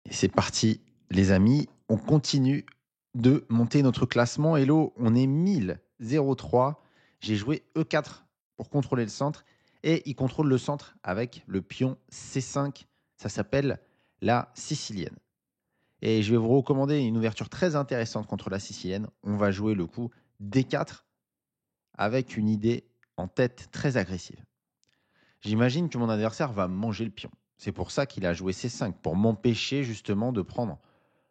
Et c'est parti, les amis. On continue de monter notre classement. Hello, on est 1003. J'ai joué E4 pour contrôler le centre. Et il contrôle le centre avec le pion C5. Ça s'appelle la sicilienne. Et je vais vous recommander une ouverture très intéressante contre la sicilienne. On va jouer le coup D4 avec une idée en tête très agressive. J'imagine que mon adversaire va manger le pion. C'est pour ça qu'il a joué C5, pour m'empêcher justement de prendre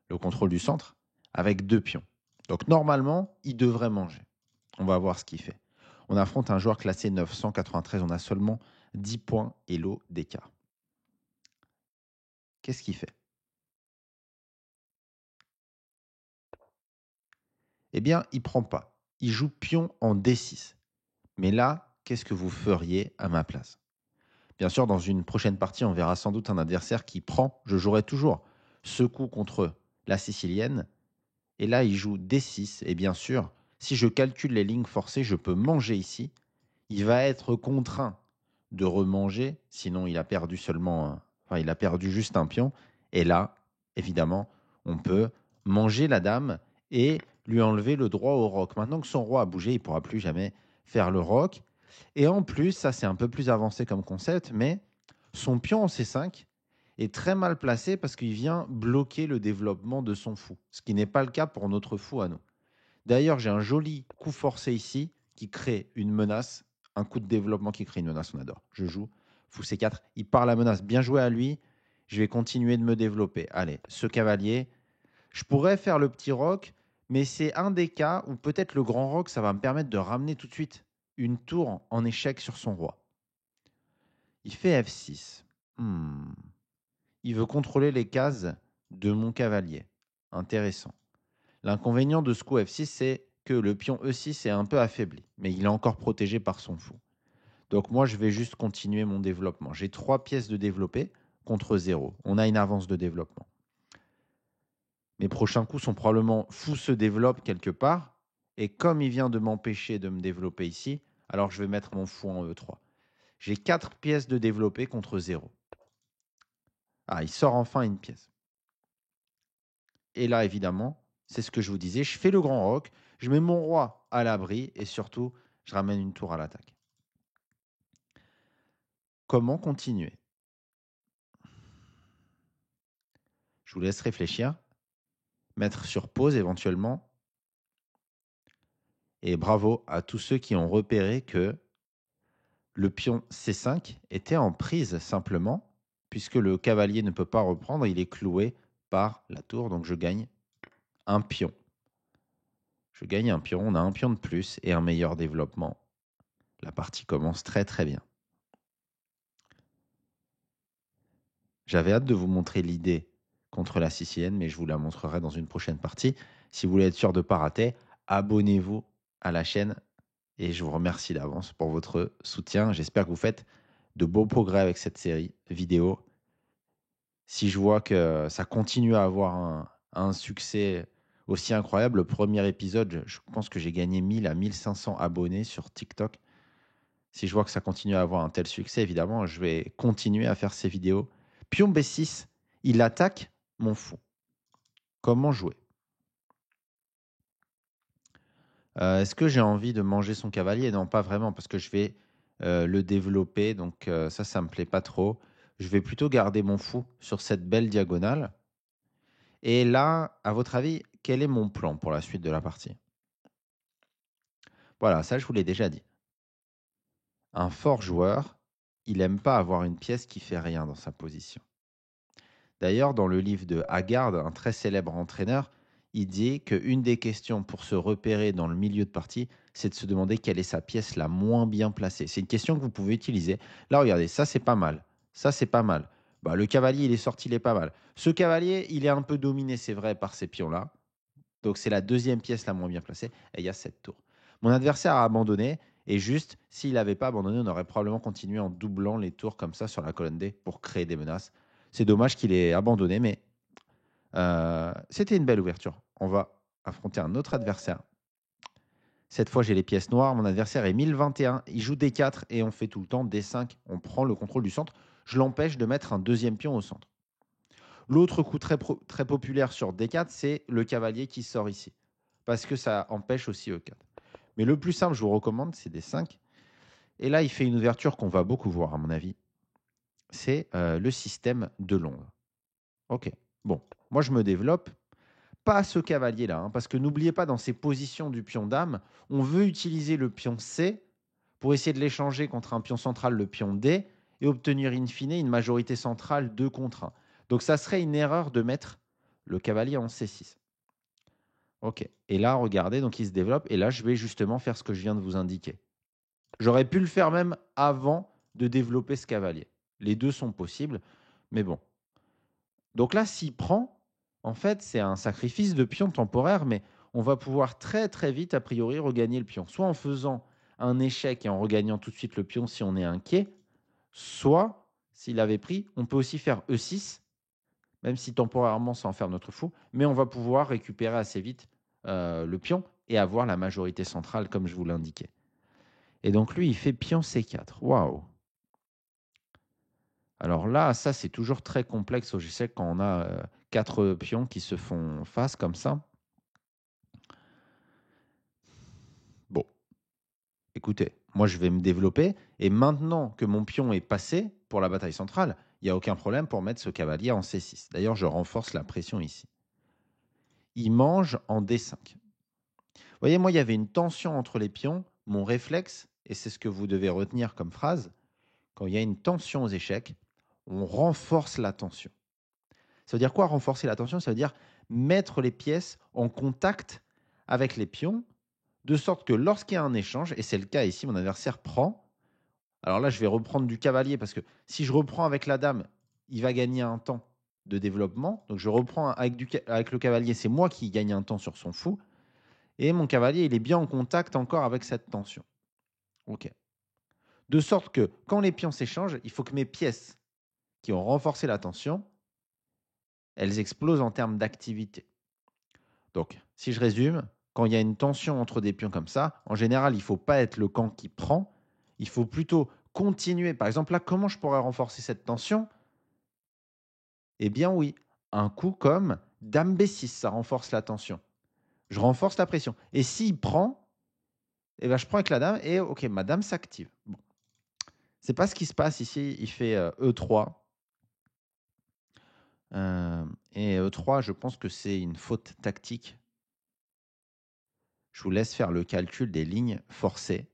le contrôle du centre avec deux pions. Donc normalement, il devrait manger. On va voir ce qu'il fait. On affronte un joueur classé 993, on a seulement 10 points et lot d'écart. Qu'est-ce qu'il fait? Eh bien, il prend pas. Il joue pion en D6. Mais là, qu'est-ce que vous feriez à ma place? Bien sûr, dans une prochaine partie, on verra sans doute un adversaire qui prend. Je jouerai toujours ce coup contre la sicilienne. Et là, il joue D6. Et bien sûr, si je calcule les lignes forcées, je peux manger ici. Il va être contraint de remanger, sinon il a perdu il a perdu juste un pion. Et là, évidemment, on peut manger la dame et lui enlever le droit au roc. Maintenant que son roi a bougé, il ne pourra plus jamais faire le roc. Et en plus, ça c'est un peu plus avancé comme concept, mais son pion en C5 est très mal placé parce qu'il vient bloquer le développement de son fou, ce qui n'est pas le cas pour notre fou à nous. D'ailleurs, j'ai un joli coup forcé ici qui crée une menace, un coup de développement qui crée une menace, on adore. Je joue fou C4, il part la menace, bien joué à lui, je vais continuer de me développer. Allez, ce cavalier, je pourrais faire le petit roc, mais c'est un des cas où peut-être le grand roc, ça va me permettre de ramener tout de suite une tour en échec sur son roi. Il fait F6. Il veut contrôler les cases de mon cavalier. Intéressant. L'inconvénient de ce coup F6, c'est que le pion E6 est un peu affaibli, mais il est encore protégé par son fou. Donc moi, je vais juste continuer mon développement. J'ai 3 pièces de développer contre 0. On a une avance de développement. Mes prochains coups sont probablement fou se développe quelque part, et comme il vient de m'empêcher de me développer ici, alors je vais mettre mon fou en E3. J'ai 4 pièces de développer contre 0. Ah, il sort enfin une pièce. Et là, évidemment, c'est ce que je vous disais, je fais le grand roc, je mets mon roi à l'abri et surtout, je ramène une tour à l'attaque. Comment continuer? Je vous laisse réfléchir, mettre sur pause éventuellement. Et bravo à tous ceux qui ont repéré que le pion C5 était en prise simplement, puisque le cavalier ne peut pas reprendre, il est cloué par la tour, donc je gagne un pion. Je gagne un pion, on a un pion de plus et un meilleur développement. La partie commence très très bien. J'avais hâte de vous montrer l'idée contre la sicilienne, mais je vous la montrerai dans une prochaine partie. Si vous voulez être sûr de ne pas rater, abonnez-vous à la chaîne et je vous remercie d'avance pour votre soutien. J'espère que vous faites de beaux progrès avec cette série vidéo. Si je vois que ça continue à avoir un succès aussi incroyable, le premier épisode, je pense que j'ai gagné 1000 à 1500 abonnés sur TikTok. Si je vois que ça continue à avoir un tel succès, évidemment, je vais continuer à faire ces vidéos. Pion B6, il attaque mon fou. Comment jouer? Est-ce que j'ai envie de manger son cavalier? Non, pas vraiment, parce que je vais le développer. Donc ça me plaît pas trop. Je vais plutôt garder mon fou sur cette belle diagonale. Et là, à votre avis, quel est mon plan pour la suite de la partie? Voilà, ça, je vous l'ai déjà dit. Un fort joueur, il n'aime pas avoir une pièce qui fait rien dans sa position. D'ailleurs, dans le livre de Haggard, un très célèbre entraîneur, il dit qu'une des questions pour se repérer dans le milieu de partie, c'est de se demander quelle est sa pièce la moins bien placée. C'est une question que vous pouvez utiliser. Là, regardez, ça c'est pas mal. Ça c'est pas mal. Bah, le cavalier, il est sorti, il est pas mal. Ce cavalier, il est un peu dominé, c'est vrai, par ces pions-là. Donc c'est la deuxième pièce la moins bien placée. Et il y a cette tour. Mon adversaire a abandonné. Et juste, s'il n'avait pas abandonné, on aurait probablement continué en doublant les tours comme ça sur la colonne D pour créer des menaces. C'est dommage qu'il ait abandonné, mais c'était une belle ouverture. On va affronter un autre adversaire. Cette fois, j'ai les pièces noires. Mon adversaire est 1021. Il joue D4 et on fait tout le temps D5. On prend le contrôle du centre. Je l'empêche de mettre un deuxième pion au centre. L'autre coup très populaire sur D4, c'est le cavalier qui sort ici, parce que ça empêche aussi E4. Mais le plus simple, je vous recommande, c'est D5. Et là, il fait une ouverture qu'on va beaucoup voir, à mon avis. C'est le système de Londres. Ok, bon, moi je me développe. Pas ce cavalier-là, hein, parce que n'oubliez pas, dans ces positions du pion dame, on veut utiliser le pion C pour essayer de l'échanger contre un pion central, le pion D, et obtenir in fine une majorité centrale 2 contre 1. Donc ça serait une erreur de mettre le cavalier en C6. Ok, et là, regardez, donc il se développe, et là, je vais justement faire ce que je viens de vous indiquer. J'aurais pu le faire même avant de développer ce cavalier. Les deux sont possibles, mais bon. Donc là, s'il prend, en fait, c'est un sacrifice de pion temporaire, mais on va pouvoir très très vite, a priori, regagner le pion. Soit en faisant un échec et en regagnant tout de suite le pion si on est inquiet, soit, s'il avait pris, on peut aussi faire E6, même si temporairement ça enferme notre fou, mais on va pouvoir récupérer assez vite le pion et avoir la majorité centrale, comme je vous l'indiquais. Et donc lui, il fait pion C4. Waouh! Alors là, ça, c'est toujours très complexe au G7 quand on a 4 pions qui se font face comme ça. Bon, écoutez, moi, je vais me développer. Et maintenant que mon pion est passé pour la bataille centrale, il n'y a aucun problème pour mettre ce cavalier en C6. D'ailleurs, je renforce la pression ici. Il mange en D5. Vous voyez, moi, il y avait une tension entre les pions. Mon réflexe, et c'est ce que vous devez retenir comme phrase, quand il y a une tension aux échecs, on renforce la tension. Ça veut dire quoi renforcer la tension? Ça veut dire mettre les pièces en contact avec les pions, de sorte que lorsqu'il y a un échange, et c'est le cas ici, mon adversaire prend. Alors là, je vais reprendre du cavalier, parce que si je reprends avec la dame, il va gagner un temps de développement. Donc je reprends avec le cavalier, c'est moi qui gagne un temps sur son fou. Et mon cavalier, il est bien en contact encore avec cette tension. OK. De sorte que quand les pions s'échangent, il faut que mes pièces qui ont renforcé la tension, elles explosent en termes d'activité. Donc, si je résume, quand il y a une tension entre des pions comme ça, en général, il ne faut pas être le camp qui prend. Il faut plutôt continuer. Par exemple, là, comment je pourrais renforcer cette tension? Eh bien oui, un coup comme Dame B6, ça renforce la tension. Je renforce la pression. Et s'il prend, eh ben, je prends avec la dame et OK, ma dame s'active. Bon. C'est pas ce qui se passe ici. Il fait E3. Et E3, je pense que c'est une faute tactique. Je vous laisse faire le calcul des lignes forcées.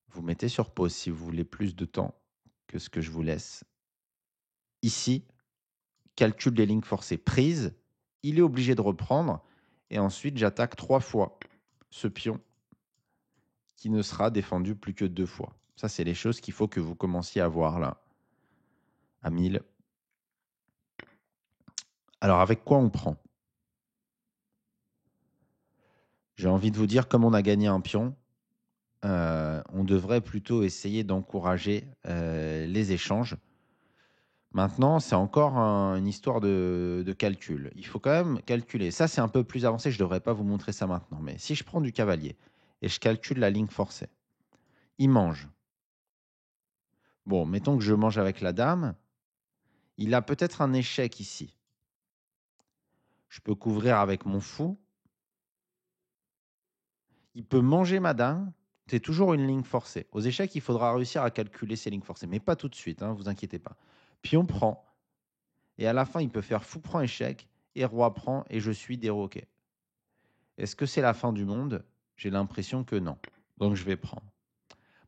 Vous mettez sur pause si vous voulez plus de temps que ce que je vous laisse. Ici, calcul des lignes forcées prises. Il est obligé de reprendre. Et ensuite, j'attaque 3 fois ce pion qui ne sera défendu plus que 2 fois. Ça, c'est les choses qu'il faut que vous commenciez à voir là, à 1000. Alors, avec quoi on prend? J'ai envie de vous dire, comme on a gagné un pion, on devrait plutôt essayer d'encourager les échanges. Maintenant, c'est encore une histoire de calcul. Il faut quand même calculer. Ça, c'est un peu plus avancé. Je ne devrais pas vous montrer ça maintenant. Mais si je prends du cavalier et je calcule la ligne forcée, il mange. Bon, mettons que je mange avec la dame. Il a peut-être un échec ici. Je peux couvrir avec mon fou. Il peut manger ma dame. C'est toujours une ligne forcée. Aux échecs, il faudra réussir à calculer ces lignes forcées. Mais pas tout de suite, hein, vous inquiétez pas. Pion prend. Et à la fin, il peut faire fou prend échec. Et roi prend. Et je suis déroqué. Est-ce que c'est la fin du monde? J'ai l'impression que non. Donc je vais prendre.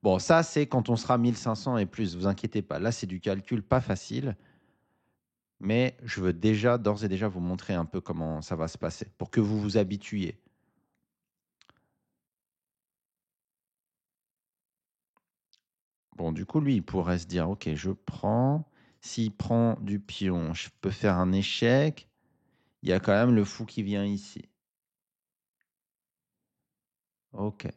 Bon, ça, c'est quand on sera 1500 et plus. Vous inquiétez pas. Là, c'est du calcul pas facile. Mais je veux déjà, d'ores et déjà, vous montrer un peu comment ça va se passer pour que vous vous habituiez. Bon, du coup, lui, il pourrait se dire, OK, je prends. S'il prend du pion, je peux faire un échec. Il y a quand même le fou qui vient ici. OK.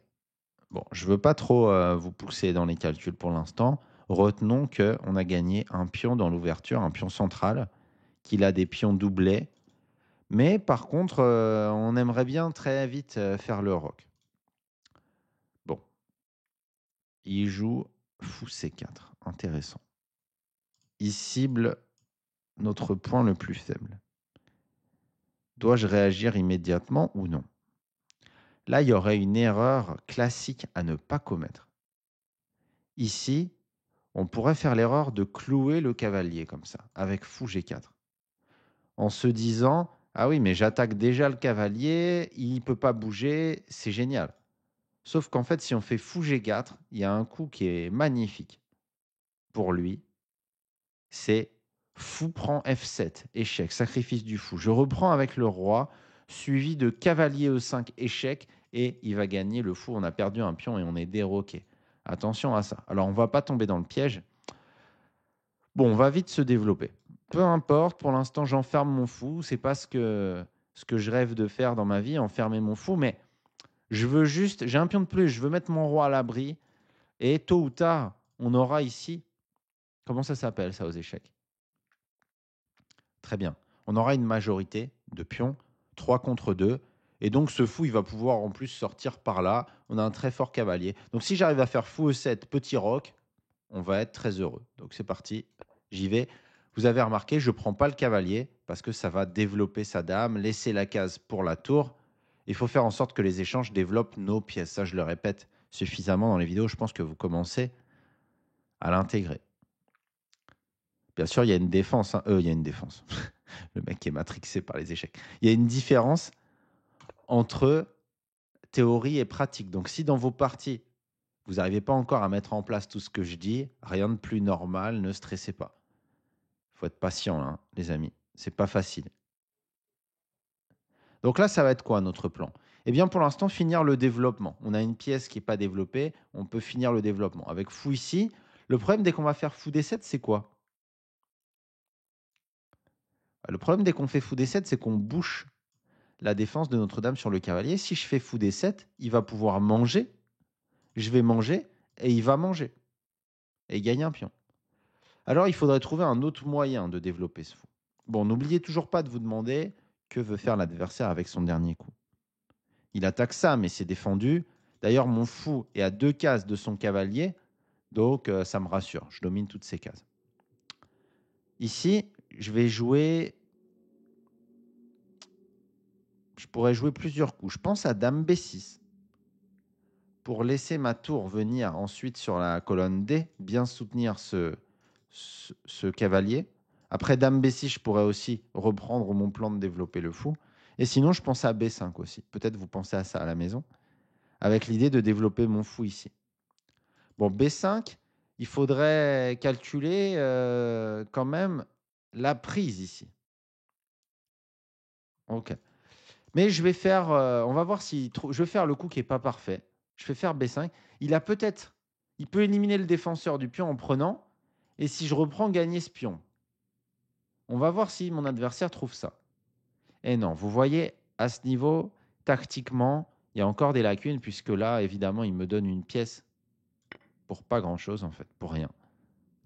Bon, je ne veux pas trop vous pousser dans les calculs pour l'instant. Retenons qu'on a gagné un pion dans l'ouverture, un pion central, qu'il a des pions doublés. Mais par contre, on aimerait bien très vite faire le roc. Bon, il joue fou C4. Intéressant. Il cible notre point le plus faible. Dois-je réagir immédiatement ou non? Là, il y aurait une erreur classique à ne pas commettre. Ici, on pourrait faire l'erreur de clouer le cavalier comme ça, avec fou G4, en se disant: ah oui, mais j'attaque déjà le cavalier, il ne peut pas bouger, c'est génial. Sauf qu'en fait, si on fait fou G4, il y a un coup qui est magnifique pour lui, c'est fou prend F7, échec, sacrifice du fou. Je reprends avec le roi, suivi de cavalier E5, échec, et il va gagner le fou. On a perdu un pion et on est déroqué. Attention à ça. Alors, on ne va pas tomber dans le piège. Bon, on va vite se développer. Peu importe, pour l'instant, j'enferme mon fou. C'est pas ce que je rêve de faire dans ma vie, enfermer mon fou, mais je veux juste, j'ai un pion de plus, je veux mettre mon roi à l'abri, et tôt ou tard, on aura ici, comment ça s'appelle ça aux échecs? Très bien. On aura une majorité de pions, 3 contre 2. Et donc ce fou, il va pouvoir en plus sortir par là. On a un très fort cavalier. Donc si j'arrive à faire fou E7, petit roc, on va être très heureux. Donc c'est parti, j'y vais. Vous avez remarqué, je ne prends pas le cavalier parce que ça va développer sa dame, laisser la case pour la tour. Il faut faire en sorte que les échanges développent nos pièces. Ça, je le répète suffisamment dans les vidéos. Je pense que vous commencez à l'intégrer. Bien sûr, il y a une défense. Il y a une défense. Le mec est matrixé par les échecs. Il y a une différence entre théorie et pratique. Donc, si dans vos parties, vous n'arrivez pas encore à mettre en place tout ce que je dis, rien de plus normal, ne stressez pas. Il faut être patient, hein, les amis. C'est pas facile. Donc là, ça va être quoi notre plan? Eh bien, pour l'instant, finir le développement. On a une pièce qui n'est pas développée, on peut finir le développement. Avec fou ici, le problème dès qu'on va faire fou D7, c'est quoi? Le problème dès qu'on fait fou D7, c'est qu'on bouche la défense de Notre-Dame sur le cavalier. Si je fais fou D7, il va pouvoir manger, je vais manger, et il va manger. Et il gagne un pion. Alors, il faudrait trouver un autre moyen de développer ce fou. Bon, n'oubliez toujours pas de vous demander que veut faire l'adversaire avec son dernier coup. Il attaque ça, mais c'est défendu. D'ailleurs, mon fou est à 2 cases de son cavalier, donc ça me rassure. Je domine toutes ces cases. Ici, je vais jouer... Je pourrais jouer plusieurs coups. Je pense à Dame B6 pour laisser ma tour venir ensuite sur la colonne D, bien soutenir ce cavalier. Après Dame B6, je pourrais aussi reprendre mon plan de développer le fou. Et sinon, je pense à B5 aussi. Peut-être vous pensez à ça à la maison, avec l'idée de développer mon fou ici. Bon, B5, il faudrait calculer quand même la prise ici. Ok. Mais je vais faire, on va voir si je vais faire le coup qui n'est pas parfait. Je vais faire B5. Il peut éliminer le défenseur du pion en prenant. Et si je reprends, gagner ce pion. On va voir si mon adversaire trouve ça. Et non, vous voyez, à ce niveau, tactiquement, il y a encore des lacunes, puisque là, évidemment, il me donne une pièce pour pas grand-chose, en fait, pour rien.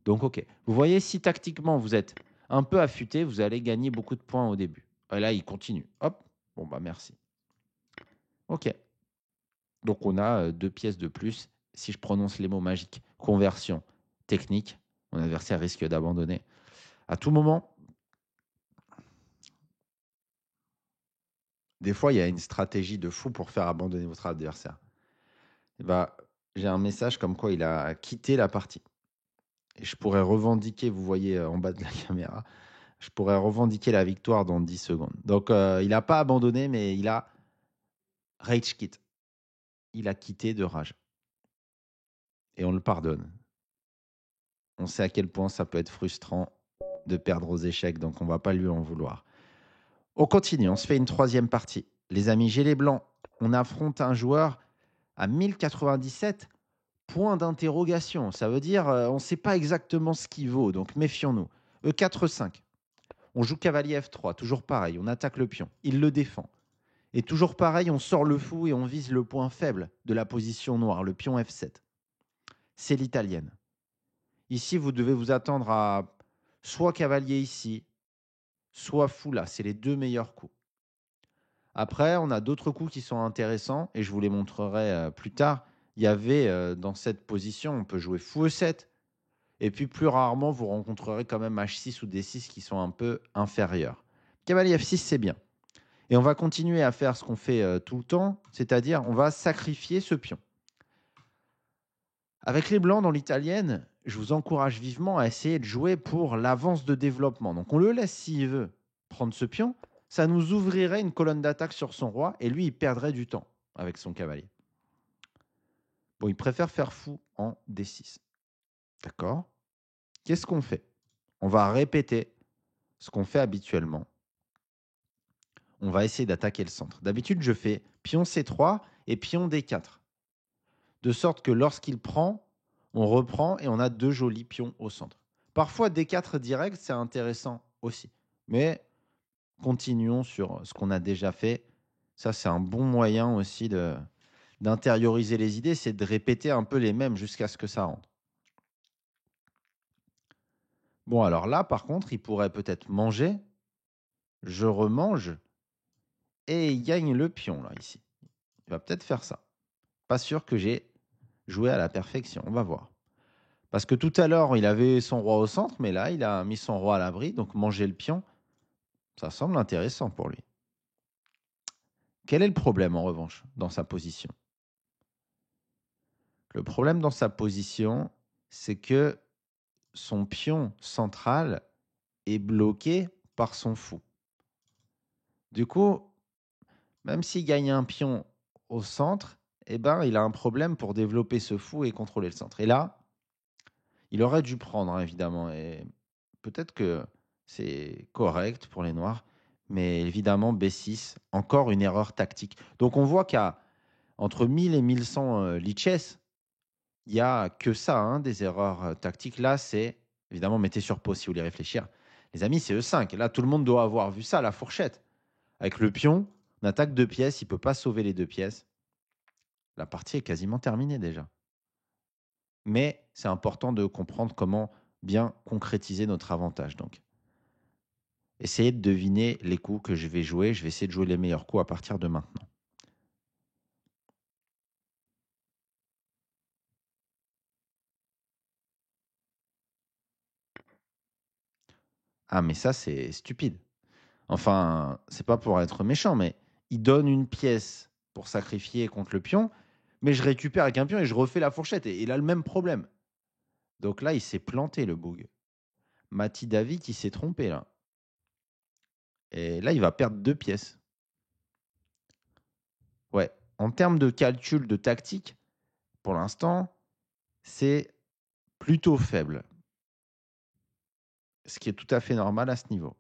Donc, ok. Vous voyez, si tactiquement, vous êtes un peu affûté, vous allez gagner beaucoup de points au début. Et là, il continue. Hop. Bon, bah merci. Ok. Donc, on a 2 pièces de plus. Si je prononce les mots magiques, conversion, technique, mon adversaire risque d'abandonner. À tout moment, des fois, il y a une stratégie de fou pour faire abandonner votre adversaire. Et bah, j'ai un message comme quoi il a quitté la partie. Et je pourrais revendiquer, vous voyez en bas de la caméra, je pourrais revendiquer la victoire dans 10 secondes. Donc, il n'a pas abandonné, mais il a rage quit. Il a quitté de rage. Et on le pardonne. On sait à quel point ça peut être frustrant de perdre aux échecs, donc on ne va pas lui en vouloir. On continue, on se fait une troisième partie. Les amis, j'ai les blancs. On affronte un joueur à 1097 points d'interrogation. Ça veut dire on ne sait pas exactement ce qu'il vaut, donc méfions-nous. E4-5. On joue cavalier F3, toujours pareil, on attaque le pion. Il le défend. Et toujours pareil, on sort le fou et on vise le point faible de la position noire, le pion F7. C'est l'italienne. Ici, vous devez vous attendre à soit cavalier ici, soit fou là. C'est les 2 meilleurs coups. Après, on a d'autres coups qui sont intéressants et je vous les montrerai plus tard. Il y avait dans cette position, on peut jouer fou E7 Et puis plus rarement, vous rencontrerez quand même H6 ou D6 qui sont un peu inférieurs. Cavalier F6, c'est bien. Et on va continuer à faire ce qu'on fait tout le temps, c'est-à-dire on va sacrifier ce pion. Avec les blancs dans l'italienne, je vous encourage vivement à essayer de jouer pour l'avance de développement. Donc on le laisse s'il veut prendre ce pion, ça nous ouvrirait une colonne d'attaque sur son roi et lui il perdrait du temps avec son cavalier. Bon, il préfère faire fou en D6. D'accord? Qu'est-ce qu'on fait? On va répéter ce qu'on fait habituellement. On va essayer d'attaquer le centre. D'habitude, je fais pion C3 et pion D4. De sorte que lorsqu'il prend, on reprend et on a deux jolis pions au centre. Parfois, D4 direct, c'est intéressant aussi. Mais continuons sur ce qu'on a déjà fait. Ça, c'est un bon moyen aussi d'intérioriser les idées, c'est de répéter un peu les mêmes jusqu'à ce que ça rentre. Bon, alors là, par contre, il pourrait peut-être manger. Je remange et il gagne le pion, là, ici. Il va peut-être faire ça. Pas sûr que j'ai joué à la perfection. On va voir. Parce que tout à l'heure, il avait son roi au centre, mais là, il a mis son roi à l'abri. Donc, manger le pion, ça semble intéressant pour lui. Quel est le problème, en revanche, dans sa position? Le problème dans sa position, c'est que son pion central est bloqué par son fou. Du coup, même s'il gagne un pion au centre, eh ben, il a un problème pour développer ce fou et contrôler le centre. Et là, il aurait dû prendre, hein, évidemment. Et peut-être que c'est correct pour les noirs, mais évidemment, B6, encore une erreur tactique. Donc on voit qu'à entre 1000 et 1100 lichess, il n'y a que ça, hein, des erreurs tactiques. Là, c'est, évidemment, mettez sur pause si vous voulez réfléchir. Les amis, c'est E5. Là, tout le monde doit avoir vu ça, la fourchette. Avec le pion, on attaque deux pièces, il ne peut pas sauver les deux pièces. La partie est quasiment terminée déjà. Mais c'est important de comprendre comment bien concrétiser notre avantage. Donc, essayez de deviner les coups que je vais jouer. Je vais essayer de jouer les meilleurs coups à partir de maintenant. Ah, mais ça, c'est stupide. Enfin, c'est pas pour être méchant, mais il donne une pièce pour sacrifier contre le pion, mais je récupère avec un pion et je refais la fourchette. Et il a le même problème. Donc là, il s'est planté, le boug. Mati David, il s'est trompé, là. Et là, il va perdre deux pièces. Ouais. En termes de calcul de tactique, pour l'instant, c'est plutôt faible. Ce qui est tout à fait normal à ce niveau.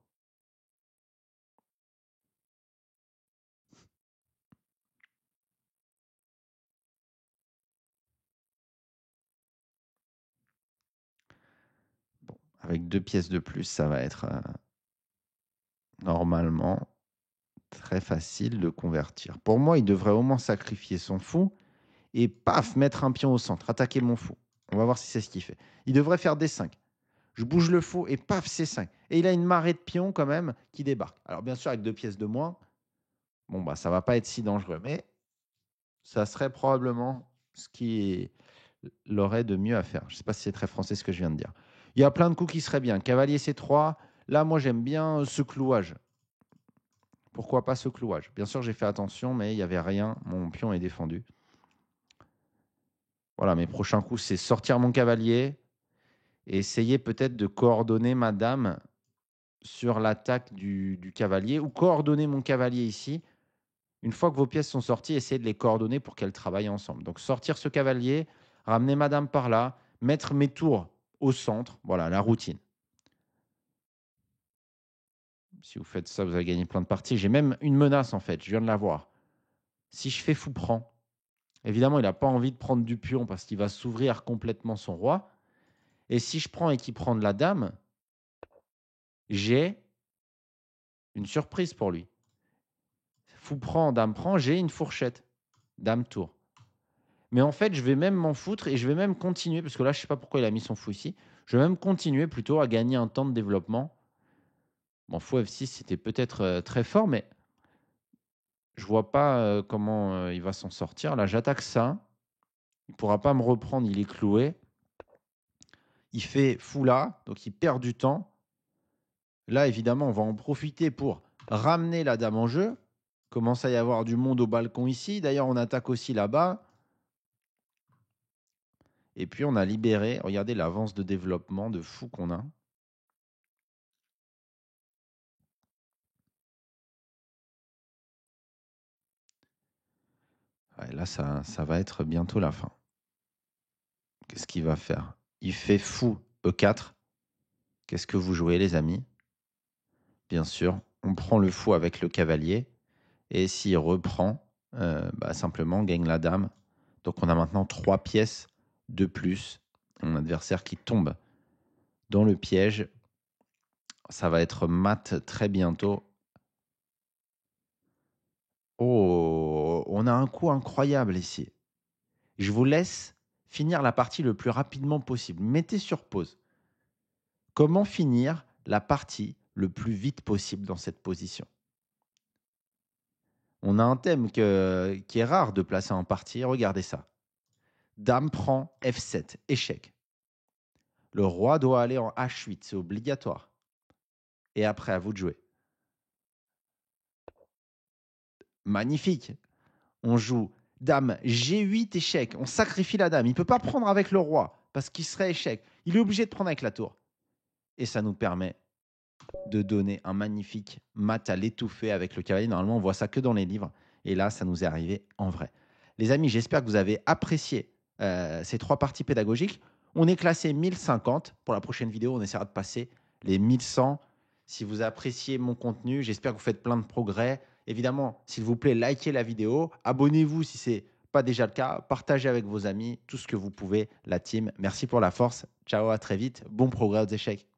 Bon, avec deux pièces de plus, ça va être normalement très facile de convertir. Pour moi, il devrait au moins sacrifier son fou et paf, mettre un pion au centre, attaquer mon fou. On va voir si c'est ce qu'il fait. Il devrait faire D5. Je bouge le fou et paf, C5. Et il a une marée de pions quand même qui débarque. Alors bien sûr, avec deux pièces de moins, bon, bah, ça va pas être si dangereux, mais ça serait probablement ce qui l'aurait de mieux à faire. Je ne sais pas si c'est très français ce que je viens de dire. Il y a plein de coups qui seraient bien. Cavalier C3, là, moi, j'aime bien ce clouage. Pourquoi pas ce clouage? Bien sûr, j'ai fait attention, mais il n'y avait rien. Mon pion est défendu. Voilà, mes prochains coups, c'est sortir mon cavalier et essayer peut-être de coordonner ma dame sur l'attaque du cavalier ou coordonner mon cavalier ici. Une fois que vos pièces sont sorties, essayez de les coordonner pour qu'elles travaillent ensemble. Donc sortir ce cavalier, ramener ma dame par là, mettre mes tours au centre. Voilà, la routine. Si vous faites ça, vous allez gagner plein de parties. J'ai même une menace en fait, je viens de la voir. Si je fais fou prend, évidemment, il n'a pas envie de prendre du pion parce qu'il va s'ouvrir complètement son roi. Et si je prends et qu'il prend de la dame, j'ai une surprise pour lui. Fou prend, dame prend, j'ai une fourchette. Dame tour. Mais en fait, je vais même m'en foutre et je vais même continuer, parce que là, je ne sais pas pourquoi il a mis son fou ici. Je vais même continuer plutôt à gagner un temps de développement. Bon, fou F6, c'était peut-être très fort, mais je ne vois pas comment il va s'en sortir. Là, j'attaque ça. Il ne pourra pas me reprendre, il est cloué. Il fait fou là, donc il perd du temps. Là, évidemment, on va en profiter pour ramener la dame en jeu. Commence à y avoir du monde au balcon ici. D'ailleurs, on attaque aussi là-bas. Et puis, on a libéré, regardez l'avance de développement de fou qu'on a. Ouais, là, ça va être bientôt la fin. Qu'est-ce qu'il va faire? Il fait fou E4. Qu'est-ce que vous jouez, les amis? Bien sûr, on prend le fou avec le cavalier. Et s'il reprend, simplement, on gagne la dame. Donc, on a maintenant 3 pièces de plus. Mon adversaire qui tombe dans le piège. Ça va être mat très bientôt. Oh, on a un coup incroyable ici. Je vous laisse finir la partie le plus rapidement possible. Mettez sur pause. Comment finir la partie le plus vite possible dans cette position? On a un thème qui est rare de placer en partie. Regardez ça. Dame prend F7, échec. Le roi doit aller en H8, c'est obligatoire. Et après, à vous de jouer. Magnifique. On joue dame G8, échec. On sacrifie la dame. Il ne peut pas prendre avec le roi parce qu'il serait échec. Il est obligé de prendre avec la tour. Et ça nous permet de donner un magnifique mat à l'étouffer avec le cavalier. Normalement, on voit ça que dans les livres. Et là, ça nous est arrivé en vrai. Les amis, j'espère que vous avez apprécié ces 3 parties pédagogiques. On est classé 1050. Pour la prochaine vidéo, on essaiera de passer les 1100. Si vous appréciez mon contenu, j'espère que vous faites plein de progrès. Évidemment, s'il vous plaît, likez la vidéo. Abonnez-vous si ce n'est pas déjà le cas. Partagez avec vos amis tout ce que vous pouvez, la team. Merci pour la force. Ciao, à très vite. Bon progrès aux échecs.